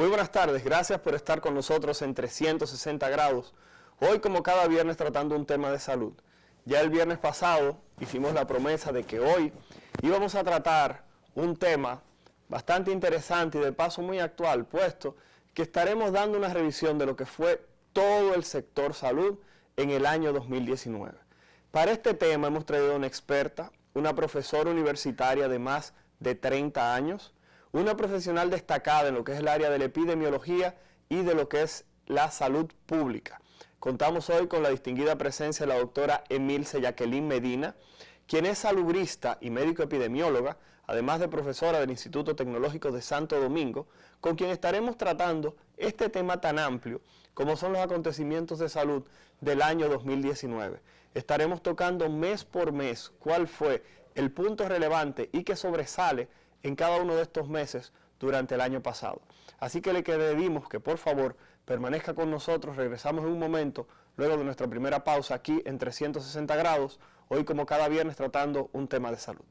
Muy buenas tardes, gracias por estar con nosotros en 360 grados. Hoy, como cada viernes, tratando un tema de salud. Ya el viernes pasado hicimos la promesa de que hoy íbamos a tratar un tema bastante interesante y de paso muy actual, puesto que estaremos dando una revisión de lo que fue todo el sector salud en el año 2019. Para este tema hemos traído a una experta, una profesora universitaria de más de 30 años, una profesional destacada en lo que es el área de la epidemiología y de lo que es la salud pública. Contamos hoy con la distinguida presencia de la doctora Emilce Jacqueline Medina, quien es salubrista y médico epidemióloga, además de profesora del Instituto Tecnológico de Santo Domingo, con quien estaremos tratando este tema tan amplio como son los acontecimientos de salud del año 2019. Estaremos tocando mes por mes cuál fue el punto relevante y que sobresale en cada uno de estos meses durante el año pasado. Así que le pedimos que por favor permanezca con nosotros. Regresamos en un momento luego de nuestra primera pausa aquí en 360 grados, hoy como cada viernes tratando un tema de salud.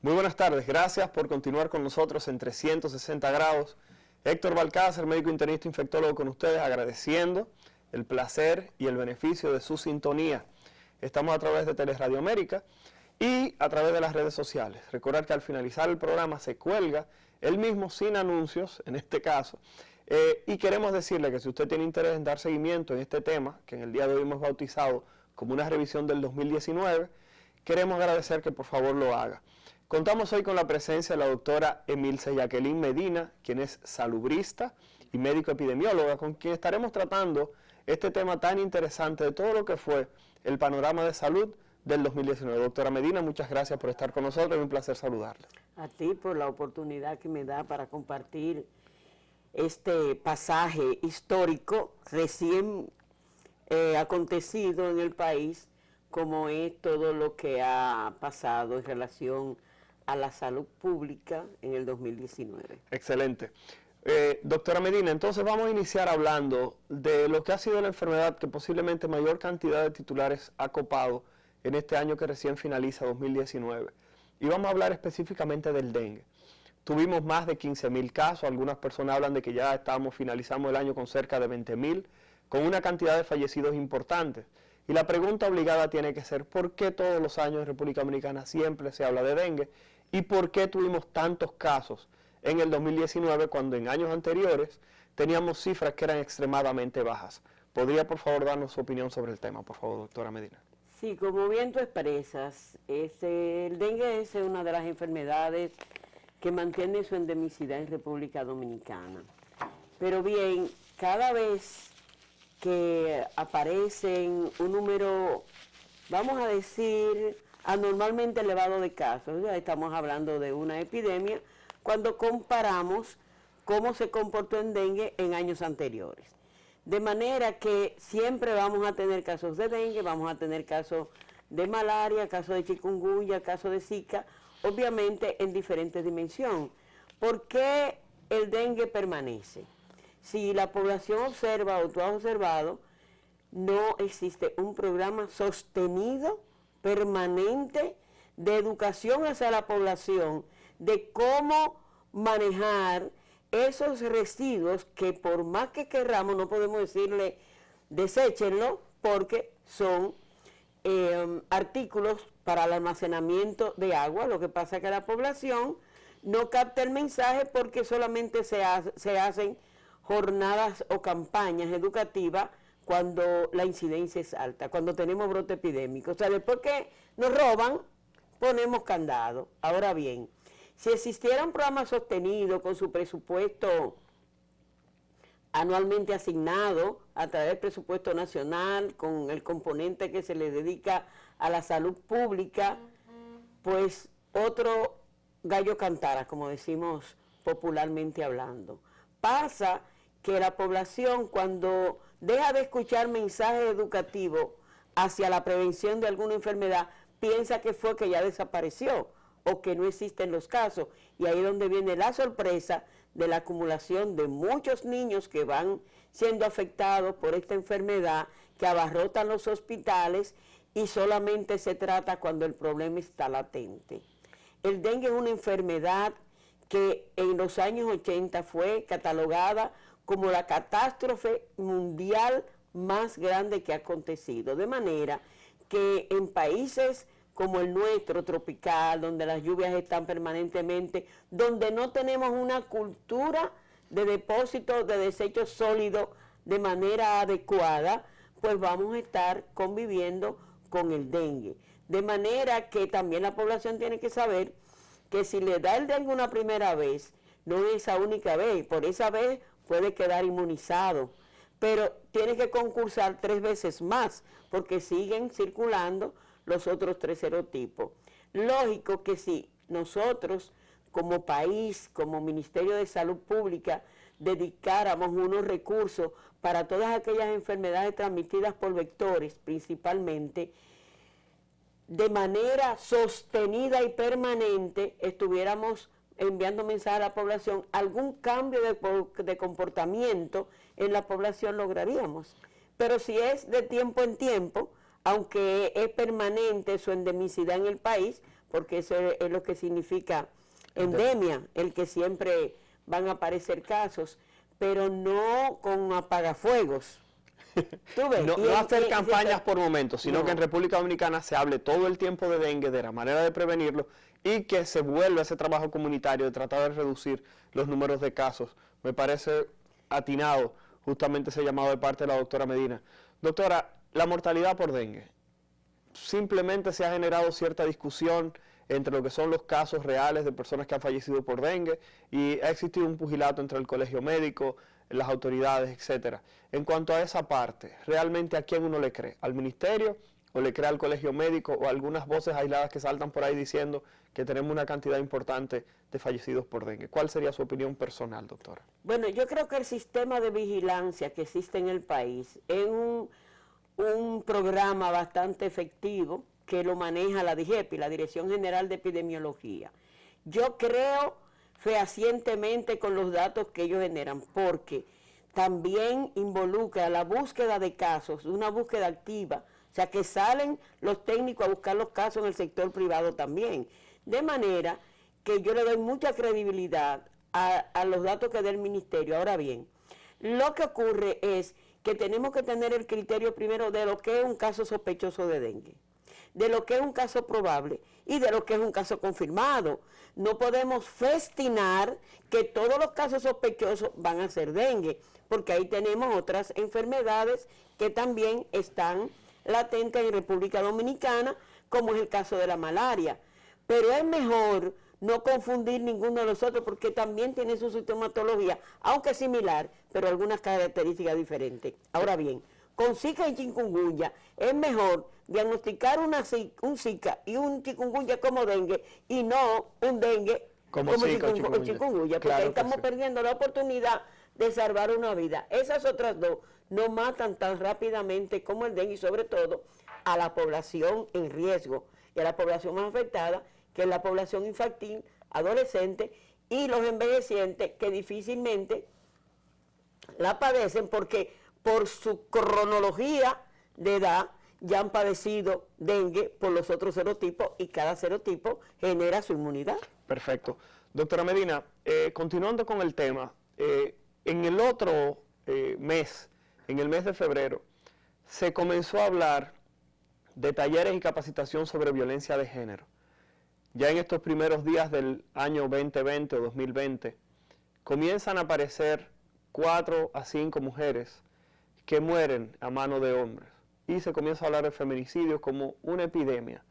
Muy buenas tardes, gracias por continuar con nosotros en 360 grados. Héctor Balcázar, médico internista infectólogo con ustedes, agradeciendo el placer y el beneficio de su sintonía. Estamos a través de Teleradio América y a través de las redes sociales. Recordar que al finalizar el programa se cuelga el mismo sin anuncios, en este caso, y queremos decirle que si usted tiene interés en dar seguimiento en este tema, que en el día de hoy hemos bautizado como una revisión del 2019, queremos agradecer que por favor lo haga. Contamos hoy con la presencia de la doctora Emilce Jacqueline Medina, quien es salubrista y médico epidemióloga, con quien estaremos tratando este tema tan interesante de todo lo que fue el panorama de salud del 2019. Doctora Medina, muchas gracias por estar con nosotros, es un placer saludarle. A ti por la oportunidad que me da para compartir este pasaje histórico recién acontecido en el país, como es todo lo que ha pasado en relación a la salud pública en el 2019. Excelente. Doctora Medina, entonces vamos a iniciar hablando de lo que ha sido la enfermedad que posiblemente mayor cantidad de titulares ha copado en este año que recién finaliza, 2019. Y vamos a hablar específicamente del dengue. Tuvimos más de 15.000 casos, algunas personas hablan de que ya finalizamos el año con cerca de 20.000, con una cantidad de fallecidos importantes. Y la pregunta obligada tiene que ser, ¿por qué todos los años en República Dominicana siempre se habla de dengue? ¿Y por qué tuvimos tantos casos en el 2019 cuando en años anteriores teníamos cifras que eran extremadamente bajas? ¿Podría por favor darnos su opinión sobre el tema, por favor, doctora Medina? Sí, como bien tú expresas, el dengue es una de las enfermedades que mantiene su endemicidad en República Dominicana. Pero bien, cada vez que aparecen un número, vamos a decir, anormalmente elevado de casos, ya estamos hablando de una epidemia, cuando comparamos cómo se comportó en dengue en años anteriores. De manera que siempre vamos a tener casos de dengue, vamos a tener casos de malaria, casos de chikungunya, casos de zika, obviamente en diferentes dimensiones. ¿Por qué el dengue permanece? Si la población observa o tú has observado, no existe un programa sostenido, permanente, de educación hacia la población, de cómo manejar esos residuos que por más que querramos no podemos decirle deséchenlo porque son artículos para el almacenamiento de agua. Lo que pasa es que la población no capta el mensaje porque solamente se hacen jornadas o campañas educativas cuando la incidencia es alta, cuando tenemos brote epidémico. O sea, después que nos roban, ponemos candado. Ahora bien, si existiera un programa sostenido con su presupuesto anualmente asignado a través del presupuesto nacional, con el componente que se le dedica a la salud pública, pues otro gallo cantara, como decimos popularmente hablando. Pasa que la población, cuando deja de escuchar mensajes educativos hacia la prevención de alguna enfermedad, piensa que fue que ya desapareció o que no existen los casos. Y ahí es donde viene la sorpresa de la acumulación de muchos niños que van siendo afectados por esta enfermedad, que abarrotan los hospitales y solamente se trata cuando el problema está latente. El dengue es una enfermedad que en los años 80 fue catalogada como la catástrofe mundial más grande que ha acontecido, de manera que en países como el nuestro, tropical, donde las lluvias están permanentemente, donde no tenemos una cultura de depósito de desechos sólidos de manera adecuada, pues vamos a estar conviviendo con el dengue. De manera que también la población tiene que saber que si le da el dengue una primera vez, no es esa única vez, por esa vez puede quedar inmunizado, pero tiene que concursar 3 veces más, porque siguen circulando los otros 3 serotipos. Lógico que si nosotros como país, como Ministerio de Salud Pública, dedicáramos unos recursos para todas aquellas enfermedades transmitidas por vectores principalmente, de manera sostenida y permanente, estuviéramos enviando mensajes a la población, algún cambio de comportamiento en la población lograríamos. Pero si es de tiempo en tiempo, aunque es permanente su endemicidad en el país, porque eso es lo que significa endemia, el que siempre van a aparecer casos, pero no con apagafuegos. ¿Tú ves? No hacer campañas por momentos, sino que en República Dominicana se hable todo el tiempo de dengue, de la manera de prevenirlo, y que se vuelva ese trabajo comunitario de tratar de reducir los números de casos. Me parece atinado justamente ese llamado de parte de la doctora Medina. Doctora, la mortalidad por dengue, simplemente se ha generado cierta discusión entre lo que son los casos reales de personas que han fallecido por dengue, y ha existido un pugilato entre el colegio médico, las autoridades, etcétera. En cuanto a esa parte, ¿realmente a quién uno le cree? ¿Al ministerio o le cree al colegio médico, o algunas voces aisladas que saltan por ahí diciendo que tenemos una cantidad importante de fallecidos por dengue? ¿Cuál sería su opinión personal, doctora? Bueno, yo creo que el sistema de vigilancia que existe en el país es un programa bastante efectivo que lo maneja la DIGEPI, la Dirección General de Epidemiología. Yo creo fehacientemente con los datos que ellos generan, porque también involucra la búsqueda de casos, una búsqueda activa, o sea que salen los técnicos a buscar los casos en el sector privado también, de manera que yo le doy mucha credibilidad a los datos que da el ministerio. Ahora bien, lo que ocurre es que tenemos que tener el criterio primero de lo que es un caso sospechoso de dengue, de lo que es un caso probable y de lo que es un caso confirmado. No podemos festinar que todos los casos sospechosos van a ser dengue, porque ahí tenemos otras enfermedades que también están latentes en República Dominicana, como es el caso de la malaria. Pero es mejor no confundir ninguno de los otros, porque también tiene su sintomatología, aunque similar, pero algunas características diferentes. Ahora bien, con Zika y chikungunya es mejor diagnosticar un Zika y un chikungunya como dengue, y no un dengue como chikungunya, porque claro, ahí estamos perdiendo la oportunidad de salvar una vida. Esas otras dos no matan tan rápidamente como el dengue, y sobre todo a la población en riesgo y a la población más afectada, que es la población infantil, adolescente y los envejecientes, que difícilmente la padecen porque por su cronología de edad ya han padecido dengue por los otros serotipos, y cada serotipo genera su inmunidad. Perfecto. Doctora Medina, continuando con el tema, en el otro mes, en el mes de febrero, se comenzó a hablar de talleres y capacitación sobre violencia de género. Ya en estos primeros días del año 2020 o 2020, comienzan a aparecer 4 a 5 mujeres que mueren a mano de hombres, y se comienza a hablar de feminicidios como una epidemia.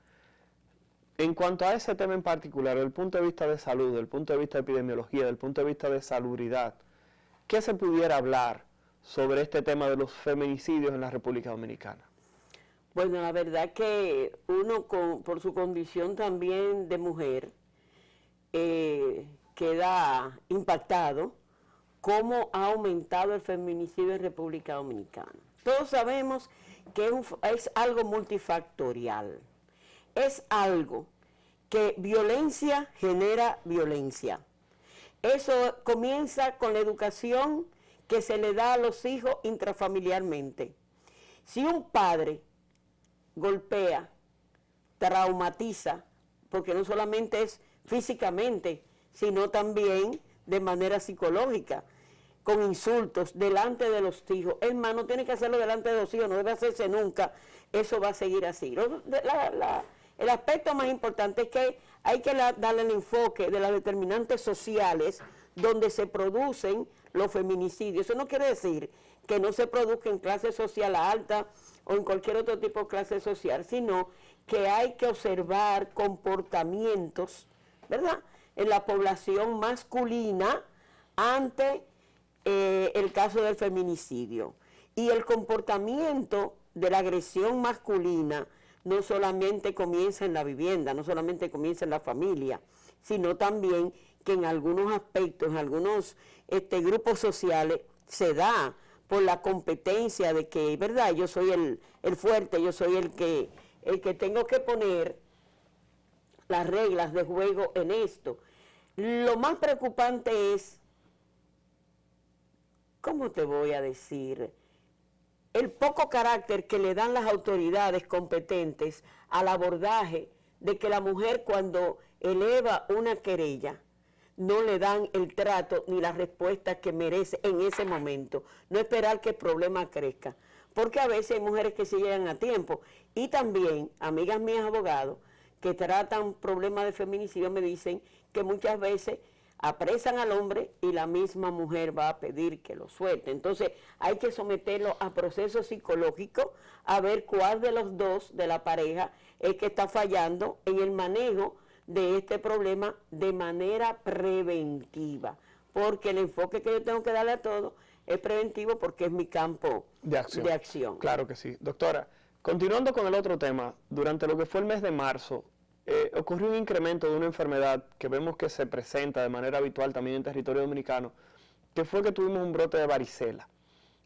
En cuanto a ese tema en particular, desde el punto de vista de salud, desde el punto de vista de epidemiología, desde el punto de vista de salubridad, ¿qué se pudiera hablar sobre este tema de los feminicidios en la República Dominicana? Bueno, la verdad que uno por su condición también de mujer queda impactado cómo ha aumentado el feminicidio en República Dominicana. Todos sabemos que es algo multifactorial, es algo que violencia genera violencia. Eso comienza con la educación que se le da a los hijos intrafamiliarmente. Si un padre golpea, traumatiza, porque no solamente es físicamente, sino también de manera psicológica, con insultos delante de los hijos. Hermano, tiene que hacerlo delante de los hijos, no debe hacerse nunca, eso va a seguir así. El aspecto más importante es que hay que darle el enfoque de las determinantes sociales donde se producen los feminicidios. Eso no quiere decir que no se produzca en clase social alta o en cualquier otro tipo de clase social, sino que hay que observar comportamientos, ¿verdad?, en la población masculina ante el caso del feminicidio. Y el comportamiento de la agresión masculina no solamente comienza en la vivienda, no solamente comienza en la familia, sino también que en algunos aspectos, en algunos grupos sociales, se da por la competencia de que, ¿verdad?, yo soy el fuerte, yo soy el que tengo que poner las reglas de juego en esto. Lo más preocupante es, ¿cómo te voy a decir?, el poco carácter que le dan las autoridades competentes al abordaje de que la mujer, cuando eleva una querella, no le dan el trato ni la respuesta que merece en ese momento. No esperar que el problema crezca, porque a veces hay mujeres que sí llegan a tiempo. Y también, amigas mías abogados, que tratan problemas de feminicidio, me dicen que muchas veces apresan al hombre y la misma mujer va a pedir que lo suelte. Entonces hay que someterlo a proceso psicológico a ver cuál de los dos de la pareja es que está fallando en el manejo de este problema de manera preventiva, porque el enfoque que yo tengo que darle a todo es preventivo, porque es mi campo de acción. Claro que sí. Doctora, continuando con el otro tema, durante lo que fue el mes de marzo, ocurrió un incremento de una enfermedad que vemos que se presenta de manera habitual también en territorio dominicano, que fue que tuvimos un brote de varicela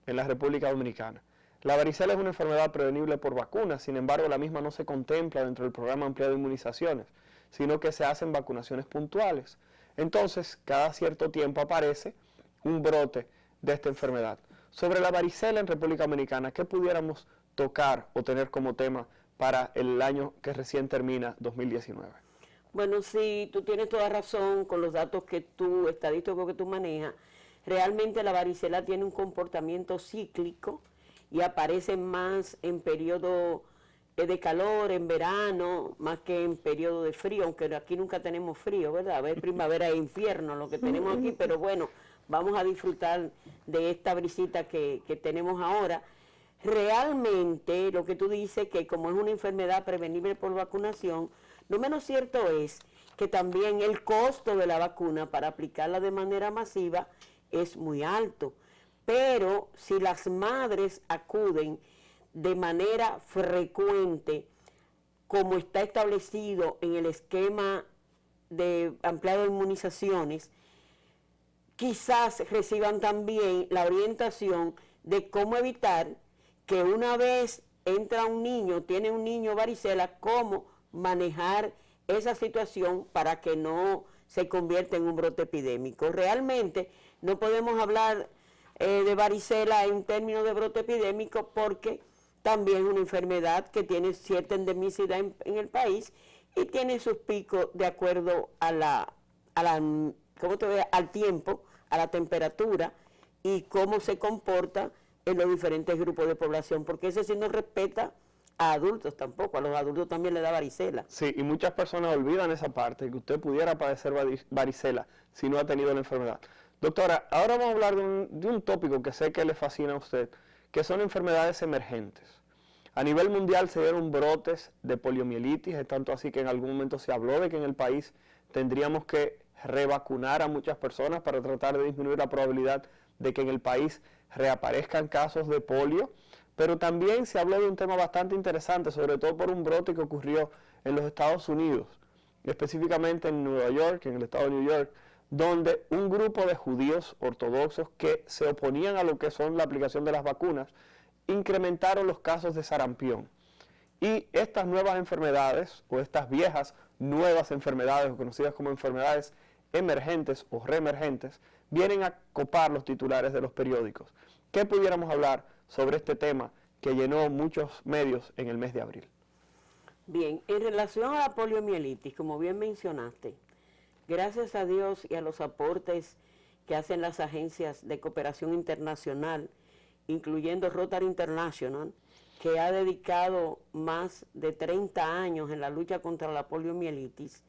en la República Dominicana. La varicela es una enfermedad prevenible por vacunas, sin embargo la misma no se contempla dentro del programa ampliado de inmunizaciones, sino que se hacen vacunaciones puntuales. Entonces, cada cierto tiempo aparece un brote de esta enfermedad. Sobre la varicela en República Dominicana, ¿qué pudiéramos tocar o tener como tema para el año que recién termina, 2019? Bueno, sí, tú tienes toda razón con los datos estadísticos que tú manejas. Realmente la varicela tiene un comportamiento cíclico y aparece más en periodo de calor, en verano, más que en periodo de frío, aunque aquí nunca tenemos frío, ¿verdad? A ver, primavera e infierno lo que tenemos aquí, pero bueno, vamos a disfrutar de esta brisita que tenemos ahora. Realmente lo que tú dices, que como es una enfermedad prevenible por vacunación, lo menos cierto es que también el costo de la vacuna para aplicarla de manera masiva es muy alto. Pero si las madres acuden de manera frecuente, como está establecido en el esquema de ampliado de inmunizaciones, quizás reciban también la orientación de cómo evitar que una vez entra un niño, tiene un niño varicela, cómo manejar esa situación para que no se convierta en un brote epidémico. Realmente no podemos hablar de varicela en términos de brote epidémico, porque también es una enfermedad que tiene cierta endemicidad en el país y tiene sus picos de acuerdo al tiempo, a la temperatura y cómo se comporta en los diferentes grupos de población, porque ese sí no respeta a adultos tampoco, a los adultos también le da varicela. Sí, y muchas personas olvidan esa parte, que usted pudiera padecer varicela si no ha tenido la enfermedad. Doctora, ahora vamos a hablar de un tópico que sé que le fascina a usted, que son enfermedades emergentes. A nivel mundial se dieron brotes de poliomielitis, es tanto así que en algún momento se habló de que en el país tendríamos que revacunar a muchas personas para tratar de disminuir la probabilidad de que en el país reaparezcan casos de polio, pero también se habló de un tema bastante interesante, sobre todo por un brote que ocurrió en los Estados Unidos, específicamente en Nueva York, en el estado de New York, donde un grupo de judíos ortodoxos que se oponían a lo que son la aplicación de las vacunas, incrementaron los casos de sarampión. Y estas nuevas enfermedades, o estas viejas nuevas enfermedades, o conocidas como enfermedades emergentes o reemergentes, vienen a copar los titulares de los periódicos. ¿Qué pudiéramos hablar sobre este tema que llenó muchos medios en el mes de abril? Bien, en relación a la poliomielitis, como bien mencionaste, gracias a Dios y a los aportes que hacen las agencias de cooperación internacional, incluyendo Rotary International, que ha dedicado más de 30 años en la lucha contra la poliomielitis,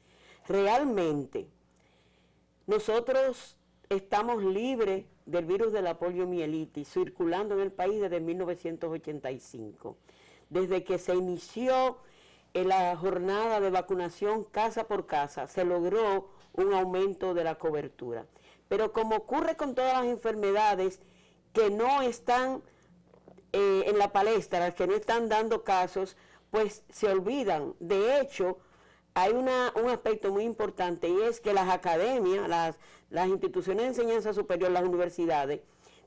realmente nosotros estamos libres del virus de la poliomielitis circulando en el país desde 1985, desde que se inició en la jornada de vacunación casa por casa, se logró un aumento de la cobertura. Pero como ocurre con todas las enfermedades que no están en la palestra, que no están dando casos, pues se olvidan. De hecho, hay un aspecto muy importante y es que las academias, las instituciones de enseñanza superior, las universidades,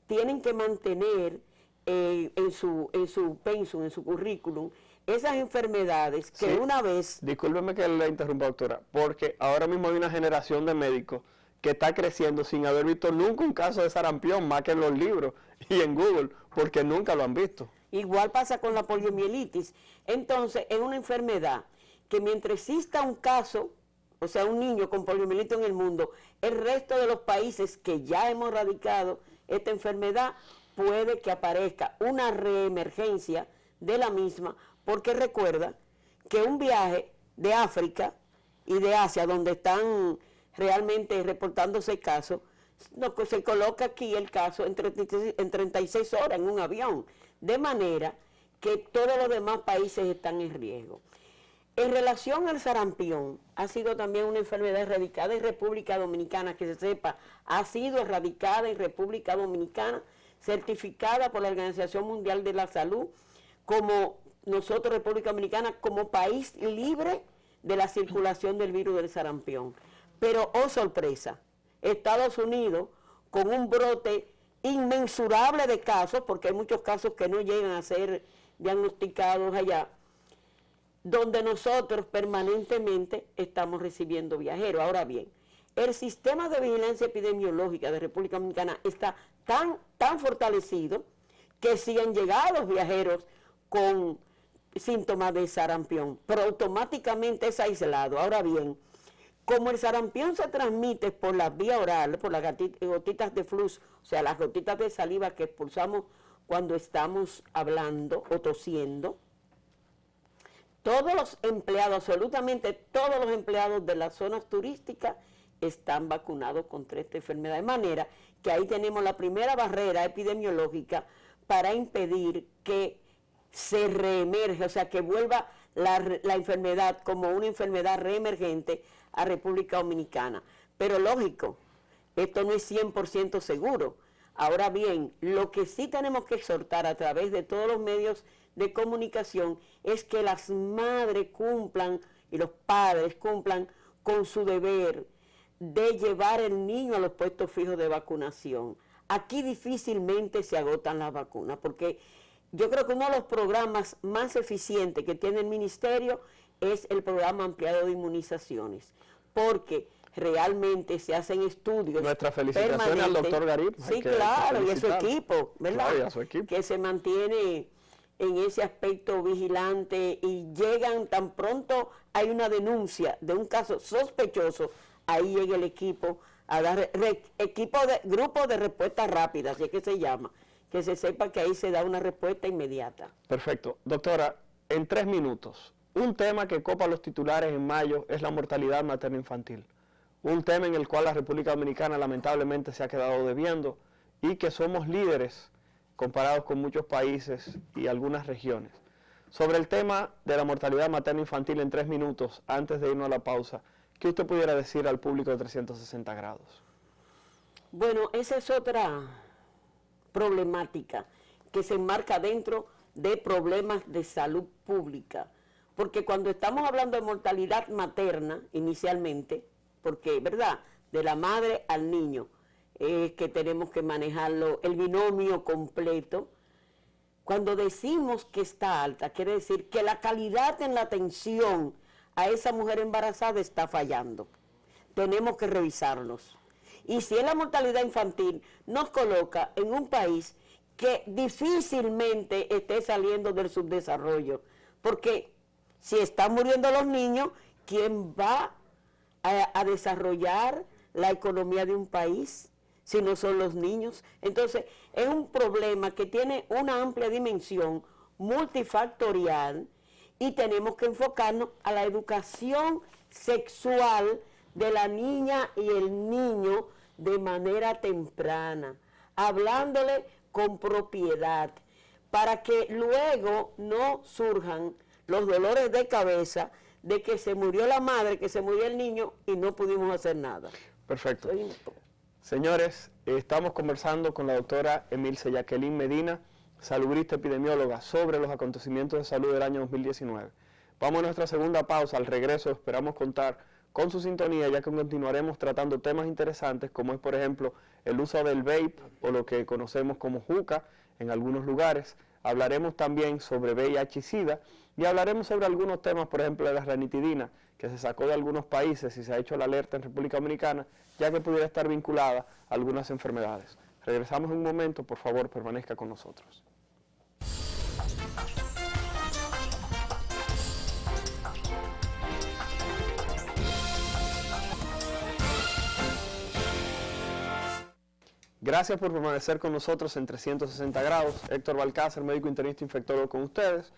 tienen que mantener en su pensum, en su currículum, esas enfermedades que Sí. una vez... Discúlpeme que le interrumpa, doctora, porque ahora mismo hay una generación de médicos que está creciendo sin haber visto nunca un caso de sarampión, más que en los libros y en Google, porque nunca lo han visto. Igual pasa con la poliomielitis. Entonces, es una enfermedad que mientras exista un caso, o sea, un niño con poliomielitis en el mundo, el resto de los países que ya hemos erradicado esta enfermedad, puede que aparezca una reemergencia de la misma, porque recuerda que un viaje de África y de Asia, donde están realmente reportándose casos, no, pues se coloca aquí el caso en 36 horas en un avión, de manera que todos los demás países están en riesgo. En relación al sarampión, ha sido también una enfermedad erradicada en República Dominicana, que se sepa, ha sido erradicada en República Dominicana, certificada por la Organización Mundial de la Salud, como nosotros, República Dominicana, como país libre de la circulación del virus del sarampión. Pero, oh sorpresa, Estados Unidos, con un brote inmensurable de casos, porque hay muchos casos que no llegan a ser diagnosticados allá, donde nosotros permanentemente estamos recibiendo viajeros. Ahora bien, el sistema de vigilancia epidemiológica de República Dominicana está tan fortalecido que si han llegado viajeros con síntomas de sarampión, pero automáticamente es aislado. Ahora bien, como el sarampión se transmite por la vía oral, por las gotitas de flux, o sea, las gotitas de saliva que expulsamos cuando estamos hablando o tosiendo, todos los empleados, absolutamente todos los empleados de las zonas turísticas están vacunados contra esta enfermedad. De manera que ahí tenemos la primera barrera epidemiológica para impedir que se reemerge, o sea, que vuelva la enfermedad como una enfermedad reemergente a República Dominicana. Pero lógico, esto no es 100% seguro. Ahora bien, lo que sí tenemos que exhortar a través de todos los medios de comunicación es que las madres cumplan y los padres cumplan con su deber de llevar el niño a los puestos fijos de vacunación. Aquí difícilmente se agotan las vacunas, porque yo creo que uno de los programas más eficientes que tiene el ministerio es el programa ampliado de inmunizaciones, porque realmente se hacen estudios. Nuestras felicitaciones al doctor Garib. Sí, claro, y a su equipo, ¿verdad? Claro, y a su equipo. Que se mantiene en ese aspecto vigilante y llegan tan pronto hay una denuncia de un caso sospechoso, ahí llega el equipo a dar grupo de respuesta rápida, así es que se llama, que se sepa que ahí se da una respuesta inmediata. Perfecto. Doctora, en 3 minutos, un tema que copa los titulares en mayo es la mortalidad materno-infantil. Un tema en el cual la República Dominicana lamentablemente se ha quedado debiendo y que somos líderes comparados con muchos países y algunas regiones. Sobre el tema de la mortalidad materno-infantil en 3 minutos, antes de irnos a la pausa, ¿qué usted pudiera decir al público de 360 grados? Bueno, esa es otra problemática que se enmarca dentro de problemas de salud pública, porque cuando estamos hablando de mortalidad materna inicialmente, porque, ¿verdad?, de la madre al niño, es que tenemos que manejarlo, el binomio completo, Cuando decimos que está alta, quiere decir que la calidad en la atención a esa mujer embarazada está fallando. Tenemos que revisarlos. Y si es la mortalidad infantil, nos coloca en un país que difícilmente esté saliendo del subdesarrollo. Porque si están muriendo los niños, ¿quién va a desarrollar la economía de un país si no son los niños? Entonces, es un problema que tiene una amplia dimensión multifactorial y tenemos que enfocarnos a la educación sexual de la niña y el niño de manera temprana, hablándole con propiedad, para que luego no surjan los dolores de cabeza de que se murió la madre, que se murió el niño y no pudimos hacer nada. Perfecto. Señores, estamos conversando con la doctora Emilce Jacqueline Medina, salubrista epidemióloga, sobre los acontecimientos de salud del año 2019. Vamos a nuestra segunda pausa. Al regreso esperamos contar con su sintonía, ya que continuaremos tratando temas interesantes, como es, por ejemplo, el uso del vape o lo que conocemos como juca en algunos lugares. Hablaremos también sobre VIH y SIDA y hablaremos sobre algunos temas, por ejemplo, de la ranitidina, que se sacó de algunos países y se ha hecho la alerta en República Dominicana, ya que pudiera estar vinculada a algunas enfermedades. Regresamos en un momento, por favor, permanezca con nosotros. Gracias por permanecer con nosotros en 360 grados. Héctor Balcázar, médico internista infectólogo con ustedes,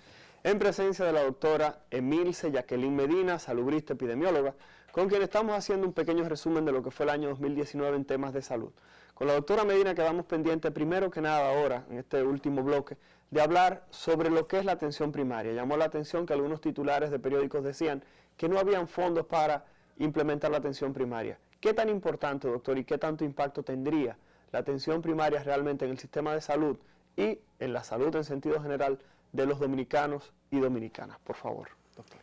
en presencia de la doctora Emilce Jacqueline Medina, salubrista epidemióloga, con quien estamos haciendo un pequeño resumen de lo que fue el año 2019 en temas de salud. Con la doctora Medina quedamos pendientes, primero que nada ahora, en este último bloque, de hablar sobre lo que es la atención primaria. Llamó la atención que algunos titulares de periódicos decían que no habían fondos para implementar la atención primaria. ¿Qué tan importante, doctor, y qué tanto impacto tendría la atención primaria realmente en el sistema de salud y en la salud en sentido general de los dominicanos y dominicanas? Por favor, doctor.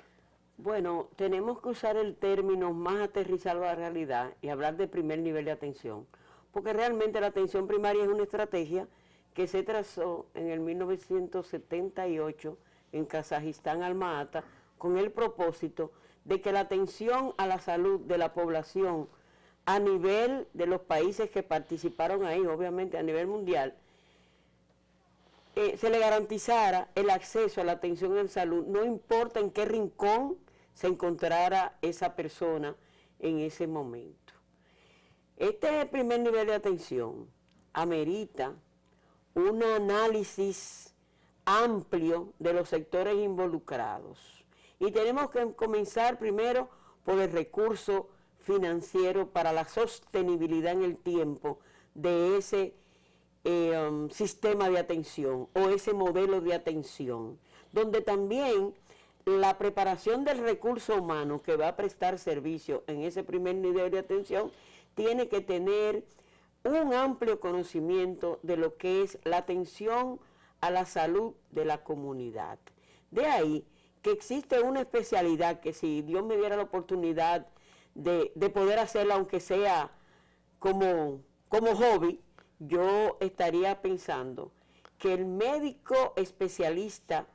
Bueno, tenemos que usar el término más aterrizado a la realidad y hablar de primer nivel de atención, porque realmente la atención primaria es una estrategia que se trazó en el 1978 en Kazajistán, Alma-Ata, con el propósito de que la atención a la salud de la población a nivel de los países que participaron ahí, obviamente a nivel mundial, se le garantizara el acceso a la atención en salud, no importa en qué rincón se encontrara esa persona en ese momento. Este primer nivel de atención amerita un análisis amplio de los sectores involucrados. Y tenemos que comenzar primero por el recurso financiero para la sostenibilidad en el tiempo de ese sistema de atención o ese modelo de atención, donde también la preparación del recurso humano que va a prestar servicio en ese primer nivel de atención tiene que tener un amplio conocimiento de lo que es la atención a la salud de la comunidad. De ahí que existe una especialidad que, si Dios me diera la oportunidad de poder hacerla, aunque sea como hobby, yo estaría pensando que el médico especialista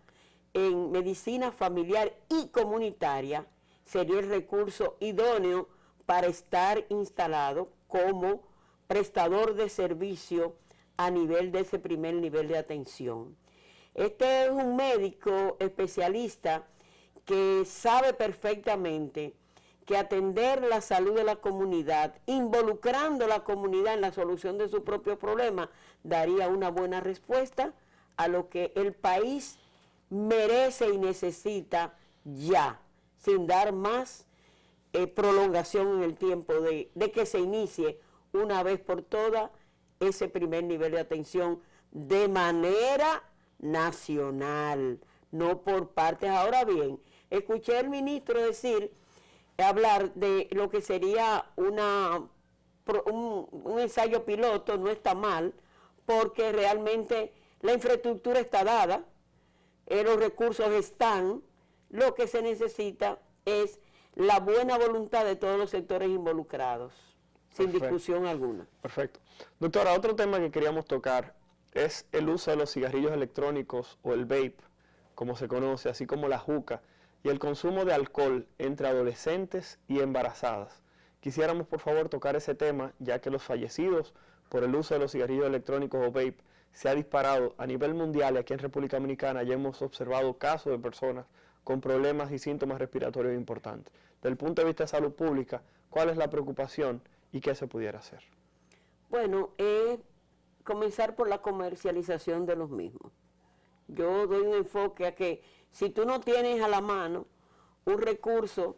en medicina familiar y comunitaria sería el recurso idóneo para estar instalado como prestador de servicio a nivel de ese primer nivel de atención. Este es un médico especialista que sabe perfectamente que atender la salud de la comunidad, involucrando a la comunidad en la solución de sus propios problemas, daría una buena respuesta a lo que el país merece y necesita ya, sin dar más prolongación en el tiempo de que se inicie una vez por todas ese primer nivel de atención de manera nacional, no por partes. Ahora bien, escuché al ministro hablar de lo que sería un ensayo piloto. No está mal, porque realmente la infraestructura está dada, los recursos están, lo que se necesita es la buena voluntad de todos los sectores involucrados, sin discusión alguna. Perfecto. Doctora, otro tema que queríamos tocar es el uso de los cigarrillos electrónicos o el vape, como se conoce, así como la juca, y el consumo de alcohol entre adolescentes y embarazadas. Quisiéramos por favor tocar ese tema, ya que los fallecidos por el uso de los cigarrillos electrónicos o vape se ha disparado a nivel mundial, y aquí en República Dominicana ya hemos observado casos de personas con problemas y síntomas respiratorios importantes. Desde el punto de vista de salud pública, ¿cuál es la preocupación y qué se pudiera hacer? Bueno, comenzar por la comercialización de los mismos. Yo doy un enfoque a que si tú no tienes a la mano un recurso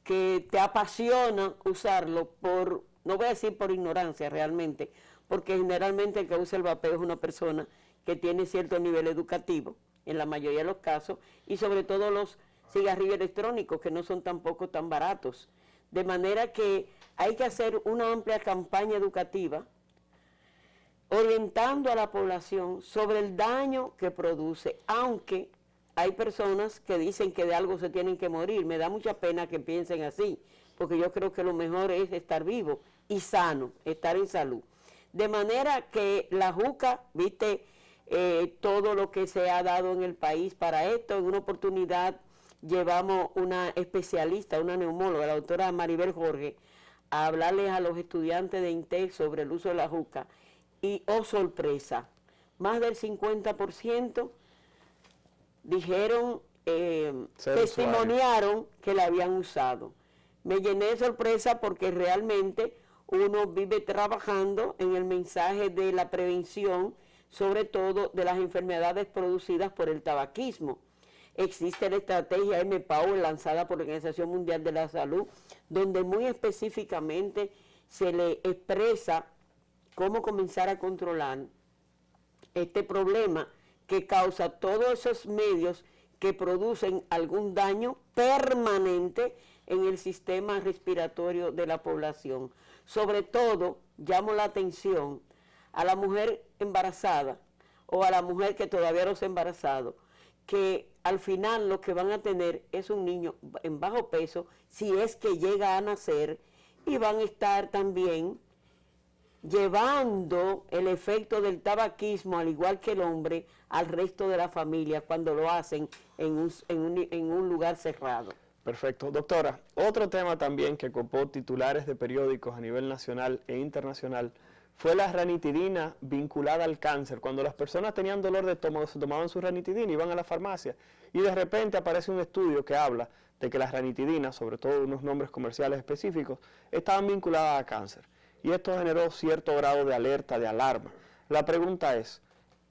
que te apasiona usarlo por, no voy a decir por ignorancia realmente, porque generalmente el que usa el vapeo es una persona que tiene cierto nivel educativo, en la mayoría de los casos, y sobre todo los cigarrillos electrónicos, que no son tampoco tan baratos. De manera que hay que hacer una amplia campaña educativa, orientando a la población sobre el daño que produce, aunque hay personas que dicen que de algo se tienen que morir. Me da mucha pena que piensen así, porque yo creo que lo mejor es estar vivo y sano, estar en salud. De manera que la juca, viste, todo lo que se ha dado en el país para esto. En una oportunidad llevamos una especialista, una neumóloga, la doctora Maribel Jorge, a hablarles a los estudiantes de INTEC sobre el uso de la juca. Y, oh sorpresa, más del 50% dijeron, testimoniaron que la habían usado. Me llené de sorpresa porque realmente uno vive trabajando en el mensaje de la prevención, sobre todo de las enfermedades producidas por el tabaquismo. Existe la estrategia MPOWER lanzada por la Organización Mundial de la Salud, donde muy específicamente se le expresa cómo comenzar a controlar este problema que causa todos esos medios que producen algún daño permanente en el sistema respiratorio de la población. Sobre todo, llamo la atención a la mujer embarazada o a la mujer que todavía no se ha embarazado, que al final lo que van a tener es un niño en bajo peso, si es que llega a nacer, y van a estar también llevando el efecto del tabaquismo, al igual que el hombre, al resto de la familia cuando lo hacen en un lugar cerrado. Perfecto. Doctora, otro tema también que copó titulares de periódicos a nivel nacional e internacional fue la ranitidina vinculada al cáncer. Cuando las personas tenían dolor de estómago, se tomaban su ranitidina, iban a la farmacia, y de repente aparece un estudio que habla de que las ranitidinas, sobre todo unos nombres comerciales específicos, estaban vinculadas a cáncer. Y esto generó cierto grado de alerta, de alarma. La pregunta es,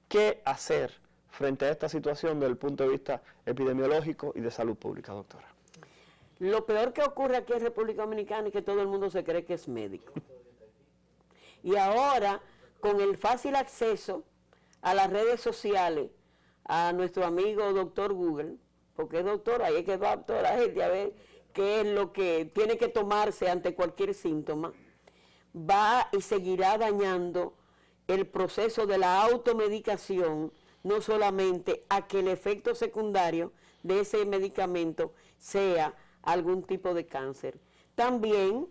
¿qué hacer frente a esta situación desde el punto de vista epidemiológico y de salud pública, doctora? Lo peor que ocurre aquí en República Dominicana es que todo el mundo se cree que es médico. Y ahora, con el fácil acceso a las redes sociales, a nuestro amigo doctor Google, porque es doctor, ahí es que va toda la gente a ver qué es lo que tiene que tomarse ante cualquier síntoma, va y seguirá dañando el proceso de la automedicación, no solamente a que el efecto secundario de ese medicamento sea algún tipo de cáncer. También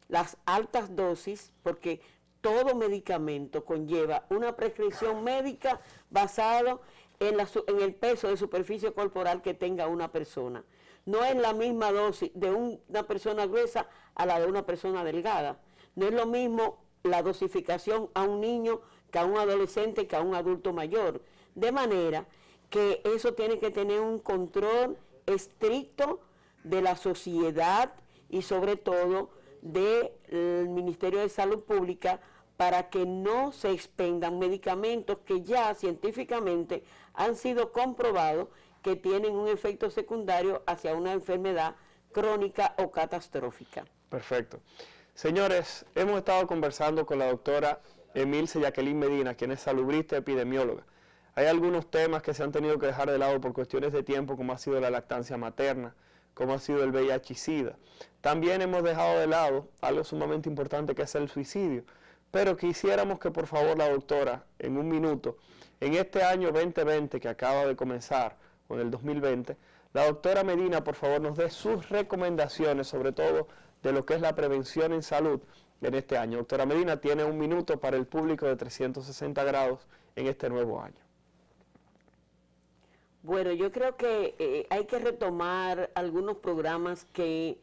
las altas dosis, porque todo medicamento conlleva una prescripción médica basada en el peso de superficie corporal que tenga una persona. No es la misma dosis de una persona gruesa a la de una persona delgada. No es lo mismo la dosificación a un niño que a un adolescente que a un adulto mayor. De manera que eso tiene que tener un control estricto de la sociedad y sobre todo del Ministerio de Salud Pública, para que no se expendan medicamentos que ya científicamente han sido comprobados que tienen un efecto secundario hacia una enfermedad crónica o catastrófica. Perfecto. Señores, hemos estado conversando con la doctora Emilce Jacqueline Medina, quien es salubrista epidemióloga. Hay algunos temas que se han tenido que dejar de lado por cuestiones de tiempo, como ha sido la lactancia materna, como ha sido el VIH y SIDA. También hemos dejado de lado algo sumamente importante, que es el suicidio. Pero quisiéramos que por favor la doctora, en un minuto, en este año 2020 que acaba de comenzar, o en el 2020, la doctora Medina por favor nos dé sus recomendaciones, sobre todo de lo que es la prevención en salud en este año. Doctora Medina, tiene un minuto para el público de 360 grados en este nuevo año? Bueno, yo creo que hay que retomar algunos programas que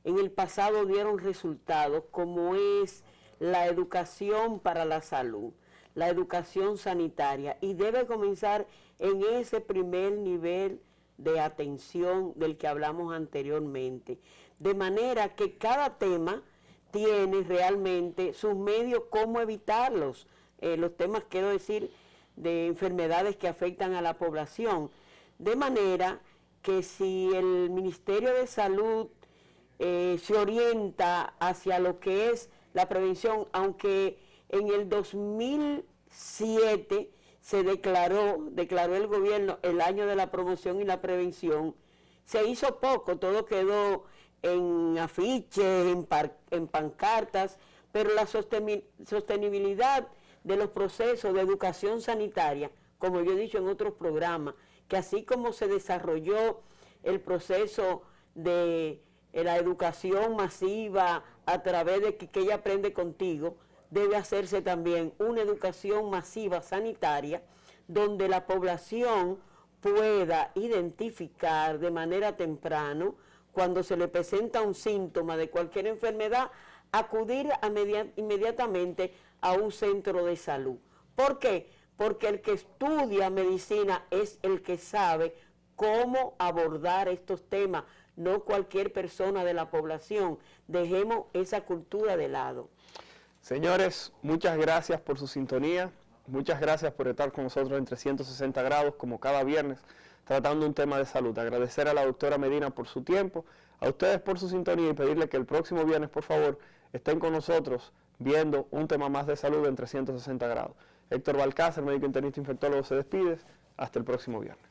en el pasado dieron resultados, como es la educación para la salud, la educación sanitaria, y debe comenzar en ese primer nivel de atención del que hablamos anteriormente, de manera que cada tema tiene realmente sus medios, cómo evitarlos, los temas, quiero decir, de enfermedades que afectan a la población, de manera que si el Ministerio de Salud se orienta hacia lo que es la prevención, aunque en el 2007 se declaró el gobierno el año de la promoción y la prevención, se hizo poco, todo quedó en afiches, en pancartas, pero la sostenibilidad de los procesos de educación sanitaria, como yo he dicho en otros programas, que así como se desarrolló el proceso de la educación masiva a través de que ella aprende contigo, debe hacerse también una educación masiva sanitaria donde la población pueda identificar de manera temprana cuando se le presenta un síntoma de cualquier enfermedad, acudir inmediatamente a un centro de salud. ¿Por qué? Porque el que estudia medicina es el que sabe cómo abordar estos temas, no cualquier persona de la población. Dejemos esa cultura de lado. Señores, muchas gracias por su sintonía, muchas gracias por estar con nosotros en 360 grados, como cada viernes, tratando un tema de salud. Agradecer a la doctora Medina por su tiempo, a ustedes por su sintonía y pedirle que el próximo viernes, por favor, estén con nosotros viendo un tema más de salud en 360 grados. Héctor Balcázar, médico internista infectólogo, se despide. Hasta el próximo viernes.